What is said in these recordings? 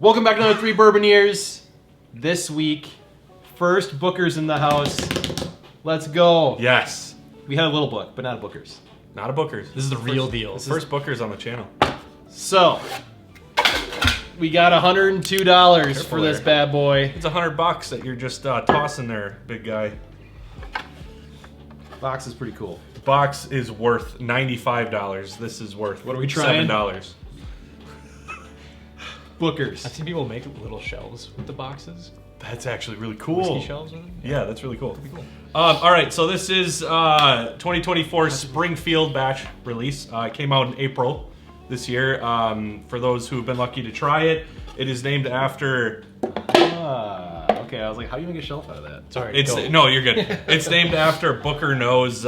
Welcome back to another 3 Bourbon Years. This week, first Bookers in the house. Let's go. Yes. We had a little book, but not a Bookers. Not a Bookers. This is the real deal. First Bookers on the channel. So, we got $102 for this bad boy. It's $100 that you're just tossing there, big guy. Box is pretty cool. The box is worth $95. This is worth What are we trying? $7. Bookers. I've seen people make little shelves with the boxes. That's actually really cool. Whiskey shelves with them. Yeah, that's really cool. That'd be cool. All right, so this is 2024 Springfield Batch release. It came out in April this year. For those who have been lucky to try it, it is named after... Okay, I was like, how do you make a shelf out of that? Sorry. No, you're good. It's named after Booker No's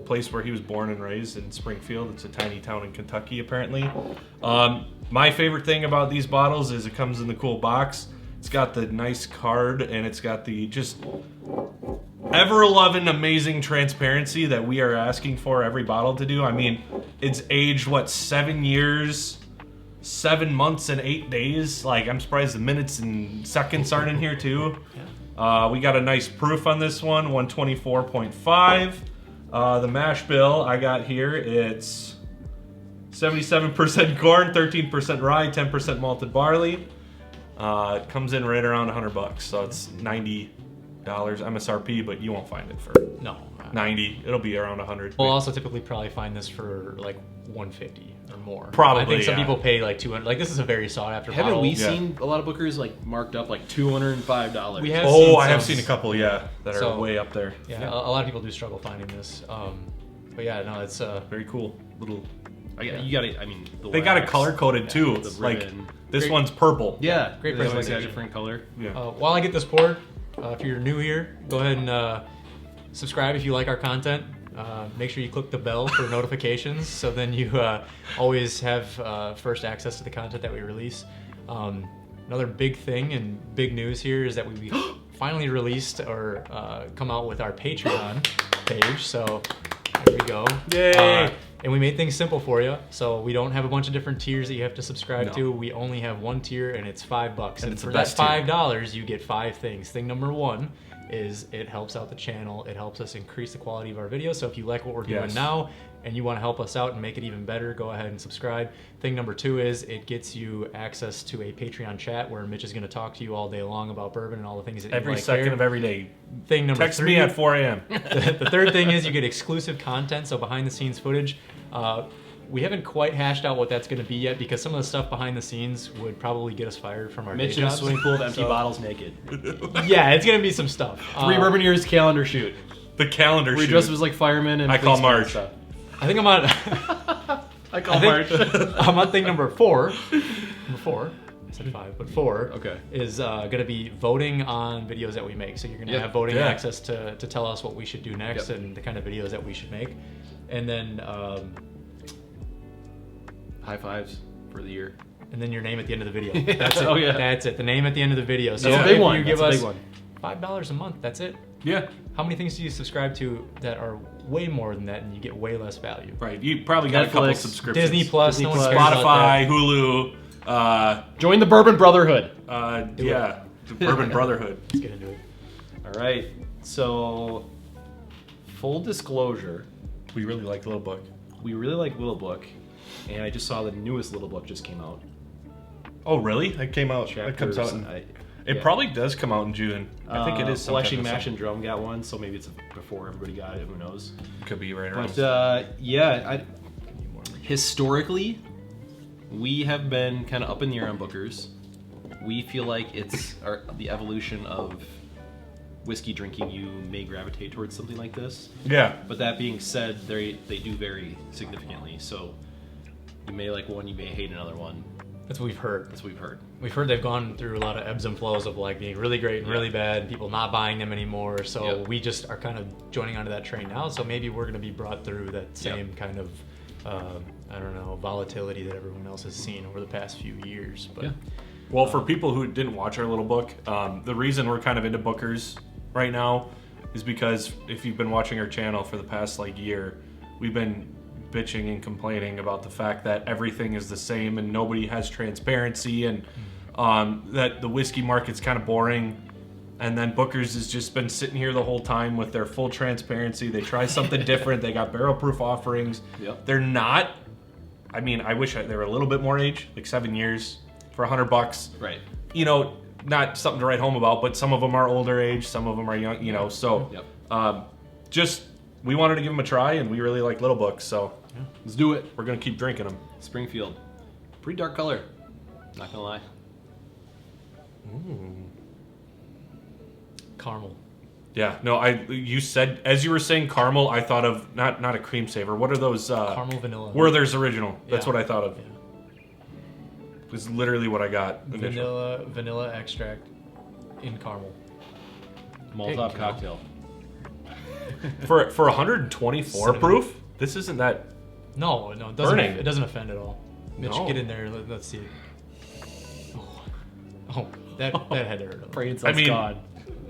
place where he was born and raised in Springfield. It's a tiny town in Kentucky, apparently. My favorite thing about these bottles is it comes in the cool box. It's got the nice card, and it's got the just ever-loving, amazing transparency that we are asking for every bottle to do. I mean, it's aged, what, 7 years, 7 months, and 8 days? Like, I'm surprised the minutes and seconds aren't in here, too. We got a nice proof on this one, 124.5. The mash bill I got here, it's 77% corn, 13% rye, 10% malted barley. It comes in right around $100, so it's $90 MSRP, but you won't find it for No. 90. It'll be around 100. We'll also typically probably find this for like 150 or more. Probably, I think some yeah. people pay like 200. Like this is a very sought after Haven't bottle. we seen a lot of Bookers like marked up like $205? We have. Oh, I some- have seen a couple, yeah, that are So- way up there. Yeah, a lot of people do struggle finding this. But yeah, no, it's Very cool. Little. You gotta, I mean, the They got it wax, color coded too. the Like ribbon. this Great. one's purple. Yeah, Great they always got a presentation. different color. Yeah. while I get this poured, if you're new here, go ahead and subscribe if you like our content. Make sure you click the bell for notifications, so then you always have first access to the content that we release. Another big thing and big news here is that we finally released or come out with our Patreon page. So there we go. Yay! And we made things simple for you, so we don't have a bunch of different tiers that you have to subscribe to. We only have one tier, and it's $5. And it's for the that best tier. $5, you get 5 things. Thing number 1 is it helps out the channel. It helps us increase the quality of our videos. So if you like what we're doing Yes. now and you want to help us out and make it even better, go ahead and subscribe. Thing number 2 is it gets you access to a Patreon chat where Mitch is going to talk to you all day long about bourbon and all the things that Every you like second there. of every day. Thing number Text 3 me at 4 a.m. The third thing is you get exclusive content, so behind the scenes footage. We haven't quite hashed out what that's going to be yet because some of the stuff behind the scenes would probably get us fired from our Mitch day in a jobs. swimming pool with empty bottles naked. Yeah, it's going to be some stuff. 3 Bourbon Years calendar shoot. The calendar We shoot. dressed as like firemen and I call policemen and Marge. stuff. I think I'm on. I call I Marge. think I'm on thing number 4. Number 4. I said 5, but 4 Okay. is going to be voting on videos that we make. So you're going to Yep. have voting Yeah. access to tell us what we should do next Yep. and the kind of videos that we should make. And then High fives for the year. your name at the end of the video. That's it. Oh, yeah. That's it. The name at the end of the video. So That's a if big one. you give That's a us big one. $5 a month, that's it. Yeah. How many things do you subscribe to that are way more than that and you get way less value? Right. You probably got a couple Netflix, subscriptions. Disney Plus, Disney no one Plus. cares about Spotify, Hulu. Join the Bourbon Brotherhood. Yeah. The Bourbon Brotherhood. that. Let's get into it. All right. So, full disclosure, We really like Little Book. we really like Little Book, and I just saw the newest Little Book just came out. Oh, really? It came out. It comes out. It probably does come out in June. I think it is. Well, sometime actually, this Mash summer. and Drum got one, so maybe it's before everybody got it. Who knows? Could be right around. But historically, we have been kind of up in the air on Bookers. We feel like it's the evolution of whiskey drinking. You may gravitate towards something like this. Yeah. But that being said, they do vary significantly. So you may like one, you may hate another one. That's what we've heard. That's what we've heard. We've heard they've gone through a lot of ebbs and flows of like being really great and really bad, and people not buying them anymore. So Yep. we just are kind of joining onto that train now. So maybe we're going to be brought through that same kind of, I don't know, volatility that everyone else has seen over the past few years. But Yeah. Well, for people who didn't watch our little book, the reason we're kind of into Bookers right now is because if you've been watching our channel for the past like year, we've been bitching and complaining about the fact that everything is the same and nobody has transparency and that the whiskey market's kind of boring. And then Booker's has just been sitting here the whole time with their full transparency. They try something different. They got barrel proof offerings. Yep. They're not, I mean, I wish they were a little bit more age, like 7 years for $100. Right. You know, not something to write home about, but some of them are older age, some of them are young, you know, so just, we wanted to give them a try, and we really like Little Books, so Let's do it. we're going to keep drinking them. Springfield. Pretty dark color. Not gonna lie. Caramel. Yeah, no, you said, as you were saying caramel, I thought of, not a cream saver, what are those? Caramel vanilla. Werther's Original, that's Yeah. what I thought of. Yeah. It's literally what I got. initially. Vanilla extract in caramel. Molotov Hey, cocktail. For 124 Cinnamon. proof, this isn't that. No, it doesn't. Burning. It doesn't offend at all. Mitch, No. get in there. Let's see. Oh, that had to hurt. Brain I cells mean, gone.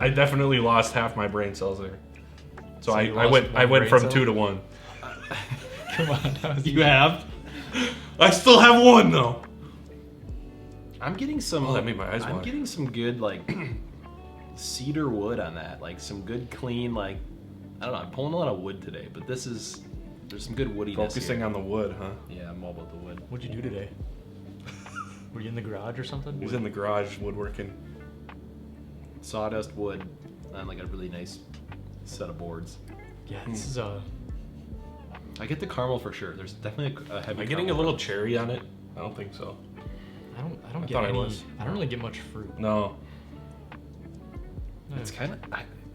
I definitely lost half my brain cells there. So, So I you lost went one brain from cell? 2 to 1. Come on, that was You have? I still have 1 though. I'm getting some. Oh, that made my eyes I'm water. getting some good like cedar wood on that. Like some good clean like. I don't know. I'm pulling a lot of wood today, but this is. There's some good woodiness. Focusing here. on the wood, huh? Yeah, I'm all about the wood. What'd you do today? Were you in the garage or something? He was in the garage woodworking. Sawdust wood on like a really nice set of boards. Yeah, this is I get the caramel for sure. There's definitely a heavy. Am I getting a caramel. little cherry on it? I don't think so. I don't get thought I any. was. I don't really get much fruit. No. It's kind of.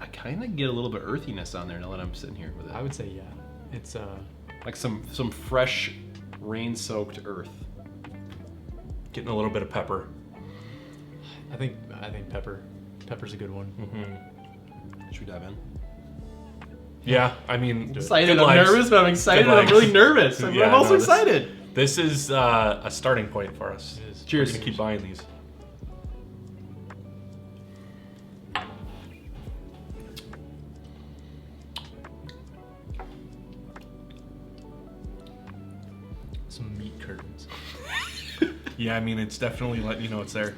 I kind of get a little bit earthiness on there now that I'm sitting here with it. I would say yeah. It's like some fresh rain-soaked earth. Getting a little bit of pepper. I think pepper. Pepper's a good one. Mm-hmm. Should we dive in? Yeah, I mean, Excited. good I'm legs. nervous, but I'm excited. Good I'm legs. really nervous. Yeah, I'm also no, this- excited. This is a starting point for us. It is. Cheers. We're gonna keep buying these. Some meat curtains. Yeah, I mean, it's definitely letting you know it's there.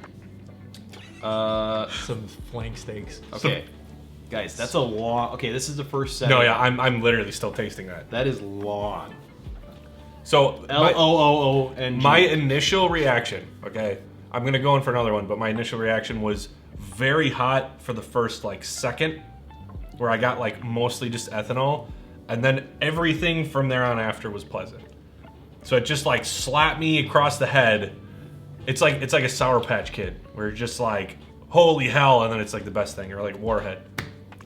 Some flank steaks. Okay, guys, that's a long. Okay, this is the first set. No, yeah, I'm literally still tasting that. That is long. So LOOONG. my initial reaction, okay, I'm gonna go in for another one, but my initial reaction was very hot for the first like second, where I got like mostly just ethanol, and then everything from there on after was pleasant. So it just like slapped me across the head. It's like a Sour Patch Kid, where you're just like, holy hell, and then it's like the best thing, or like Warhead.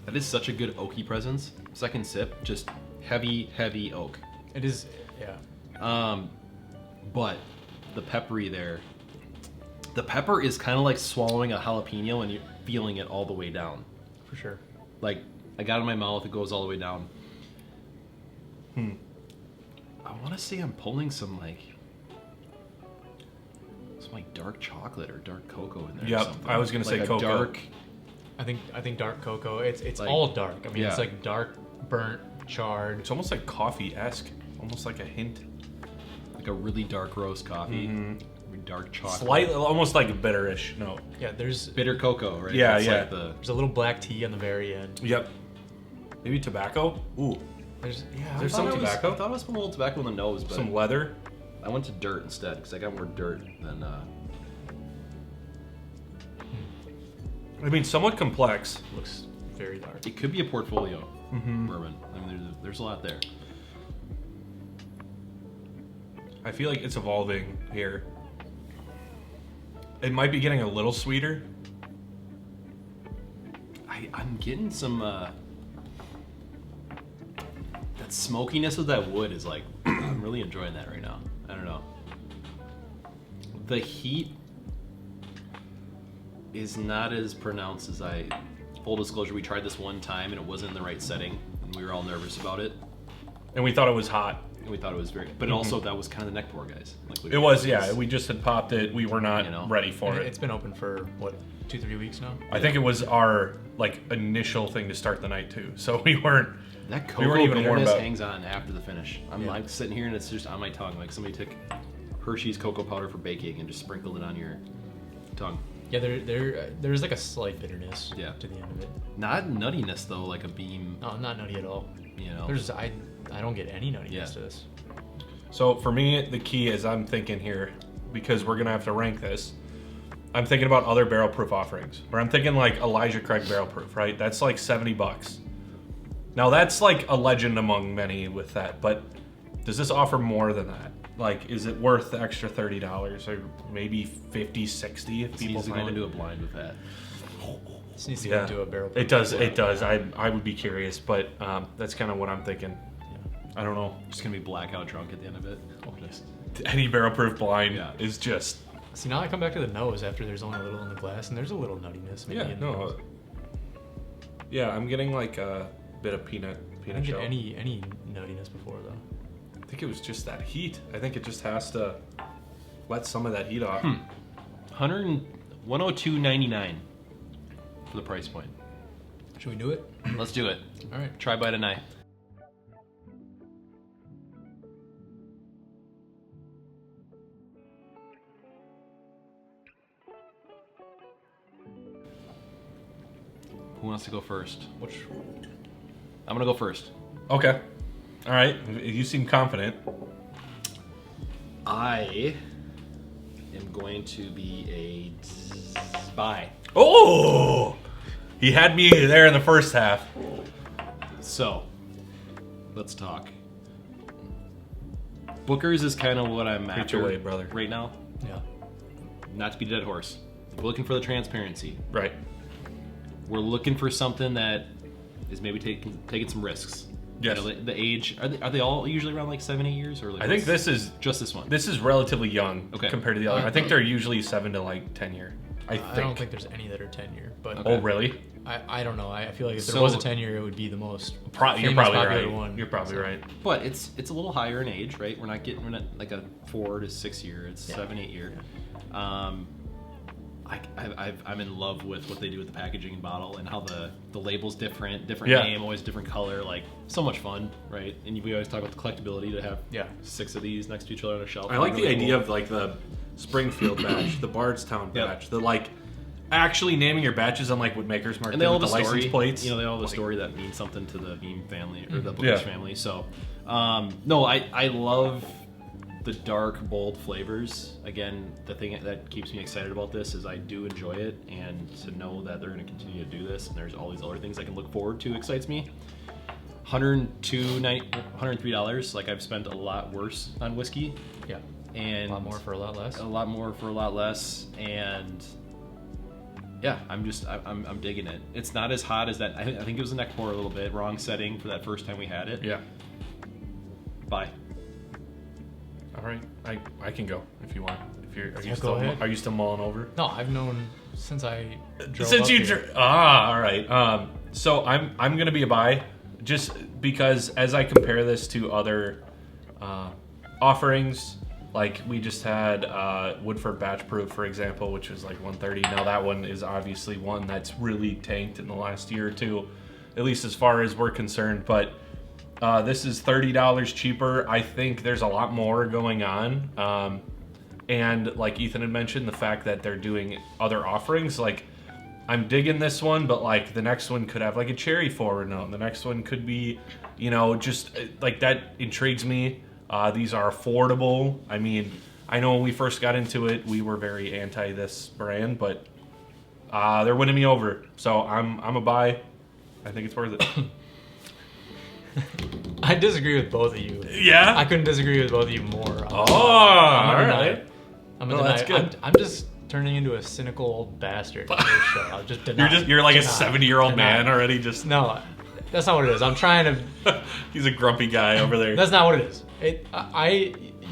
That is such a good oaky presence. Second sip, just heavy oak. It is. Yeah. But the peppery there. The pepper is kind of like swallowing a jalapeno and you're feeling it all the way down. For sure. Like, I got it in my mouth, it goes all the way down. I want to say I'm pulling some like dark chocolate or dark cocoa in there. Yep, or something. I was gonna say a cocoa. Dark, I think dark cocoa. It's Like- all dark. I mean, it's yeah. like dark, burnt, charred. It's almost like coffee-esque, almost like a hint. like a really dark roast coffee, really dark chocolate, Slightly, almost like a bitterish note. Yeah. There's bitter cocoa, right? Yeah, That's yeah. Like the, a little black tea on the very end. Yep. Maybe tobacco. Ooh, There's There's some tobacco? I thought I was putting a little tobacco in the nose, but some leather. I went to dirt instead because I got more dirt than. I mean, somewhat complex. looks very dark. It could be a portfolio bourbon. I mean, there's a lot there. I feel like it's evolving here. It might be getting a little sweeter. I'm getting some. That smokiness of that wood is like. I'm really enjoying that right now. I don't know. The heat is not as pronounced as I. Full disclosure, we tried this one time and it wasn't in the right setting, and we were all nervous about it. And we thought it was hot. And we thought it was very, but also that was kind of the neck pour, guys. Like It was, yeah. We just had popped it. We were not You know. ready for And it. it's been open for what, 2-3 weeks now. I think it was our like initial thing to start the night too. So we weren't. That We cocoa weren't even warmed bitterness up. hangs on after the finish. I'm Yeah. like sitting here and it's just on my tongue, like somebody took Hershey's cocoa powder for baking and just sprinkled it on your tongue. Yeah, there's like a slight bitterness Yeah. to the end of it. Not nuttiness though, like a beam. No, not nutty at all. You know. I don't get any nuttiness Yeah. to this. So for me, the key is I'm thinking here, because we're gonna have to rank this. I'm thinking about other barrel proof offerings, where I'm thinking like Elijah Craig barrel proof, right? That's like $70. Now that's like a legend among many with that, but does this offer more than that? Like, is it worth the extra $30 or maybe $50, $60 if people Needs to go find into it? a blind with that. This needs to go into a barrel. It does. It does. I would be curious, but that's kind of what I'm thinking. I don't know. Just gonna be blackout drunk at the end of it. Just Any barrel proof blind Yeah. is just. See, now I come back to the nose after there's only a little in the glass, and there's a little nuttiness maybe in the nose. Yeah, I'm getting like a bit of peanut I didn't shell. get any nuttiness before though. I think it was just that heat. I think it just has to let some of that heat off. 102.99 for the price point. Should we do it? Let's do it. All right. Try by tonight. Who wants to go first? I'm gonna go first. Okay. All right. You seem confident. I am going to be a buy. Oh! He had me there in the first half. So, let's talk. Booker's is kind of what I'm Preach after away, brother. right now. Yeah. Not to be a dead horse. We're looking for the transparency. Right. We're looking for something that is maybe taking some risks. Yes. You know, the age are they all usually around like 7-8 years or like I think this is just this one. This is relatively young Okay. compared to the other. I think they're usually 7 to like 10 year. I don't think there's any that are 10-year, but Oh, really? I don't know. I feel like if there So- was a 10-year, it would be the most You're famous probably popular right. one. You're probably right. But it's a little higher in age, right? We're not like a 4 to 6 year. It's Yeah. 7-8 year. I'm in love with what they do with the packaging and bottle and how the label's different Yeah. name, always different color. Like so much fun, right? And we always talk about the collectability to have 6 of these next to each other on a shelf. I like on a the label. idea of like the Springfield batch, the Bardstown Yep. batch, the like actually naming your batches on like what Maker's Mark And did they all with have the a story. license plates. You know, they all have a Like, story that means something to the Beam family or the Bookish Yeah. family. So, no, I love the dark, bold flavors. Again, the thing that keeps me excited about this is I do enjoy it, and to know that they're going to continue to do this, and there's all these other things I can look forward to excites me. $103. Like I've spent a lot worse on whiskey, Yeah. and A lot more for a lot less. a lot more for a lot less, and yeah, I'm digging it. It's not as hot as that. I think it was a neck pour a little bit. Wrong setting for that first time we had it. Yeah. Bye. All right. I can go if you want. If you're, Yeah, go ahead. Are you still mulling over? No, I've known since I drove Since up you here. all right. So I'm gonna be a buy, just because as I compare this to other offerings, like we just had Woodford Batch Proof, for example, which was like 130. Now that one is obviously one that's really tanked in the last year or two, at least as far as we're concerned. But this is $30 cheaper. I think there's a lot more going on. And like Ethan had mentioned, the fact that they're doing other offerings, like I'm digging this one, but like the next one could have like a cherry forward note. The next one could be, you know, just like that intrigues me. These are affordable. I mean, I know when we first got into it, we were very anti this brand, but they're winning me over. So I'm a buy. I think it's worth it. I disagree with both of you. Yeah? I couldn't disagree with both of you more. Oh, all right. I'm No, gonna that's deny. good. I'm just turning into a cynical old bastard for this show. I'll just deny. You're like a Deny. 70-year-old Deny. man already. Just No, that's not what it is. I'm trying to. he's a grumpy guy over there. That's not what it is.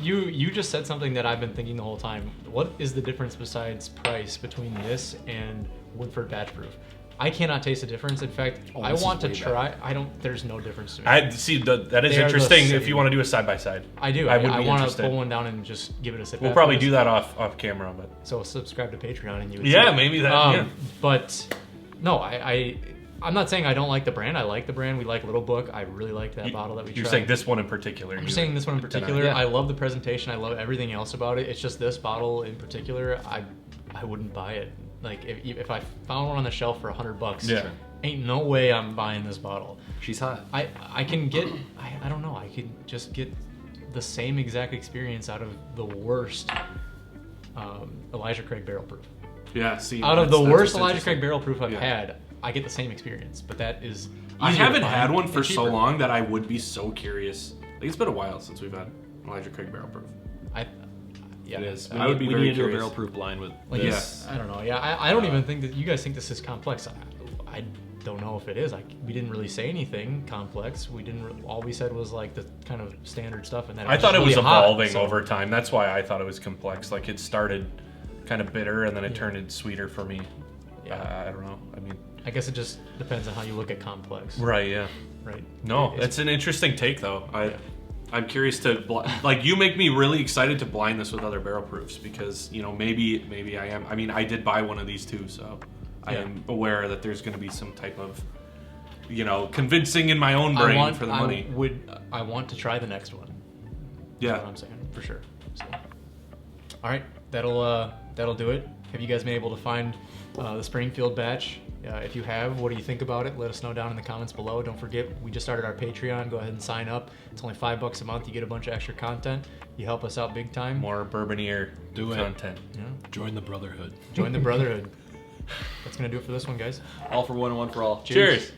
You just said something that I've been thinking the whole time. What is the difference besides price between this and Woodford Batch Proof? I cannot taste a difference. In fact, I this is want to way try. I don't. There's no difference to me. I see. That is They are the interesting. If same. you want to do a side by side, I do. I would I be want to interested. pull one down and just give it a sip. We'll probably afterwards. do that off camera, but So subscribe to Patreon and you would Yeah, see. maybe that, yeah. But no, I'm not saying I don't like the brand. I like the brand. We like Little Book. I really liked that bottle that we you're tried. saying this one in particular. I'm saying this one in particular. Yeah. I love the presentation. I love everything else about it. It's just this bottle in particular. I wouldn't buy it. Like if I found one on the shelf for $100, Yeah. ain't no way I'm buying this bottle. She's hot. I can get I don't know, I could just get the same exact experience out of the worst Elijah Craig barrel proof. Yeah, see. Out of the that's worst what's Elijah Craig interesting. barrel proof I've Yeah. had, I get the same experience. But that is I easier to haven't find had one and for so cheaper. long that I would be so curious. Like, it's been a while since we've had Elijah Craig barrel proof. Yeah, It is. I would be we very need to do a curious. barrel proof blind with like this. I don't know. Yeah, I don't even think that you guys think this is complex. I don't know if it is. We didn't really say anything complex. We didn't. All we said was like the kind of standard stuff, and then I thought it was really hot, evolving so- over time. That's why I thought it was complex. Like, it started kind of bitter, and then it turned into sweeter for me. Yeah. I don't know. I mean, I guess it just depends on how you look at complex. right? Yeah. Right. No, It's- it's an interesting take, though. Yeah. I'm curious to like, you make me really excited to blind this with other barrel proofs, because maybe I am. I mean, I did buy one of these too, so I Yeah. am aware that there's going to be some type of convincing in my own brain for the money. I want to try the next one. Yeah. That's what I'm saying, for sure. So, all right, that'll do it. Have you guys been able to find the Springfield Batch? If you have, what do you think about it? Let us know down in the comments below. Don't forget, we just started our Patreon. Go ahead and sign up. It's only $5 a month. You get a bunch of extra content. You help us out big time. More Bourbonier Do it. content. Yeah. Join the brotherhood. Join the brotherhood. That's gonna do it for this one, guys. All for one and one for all. Cheers.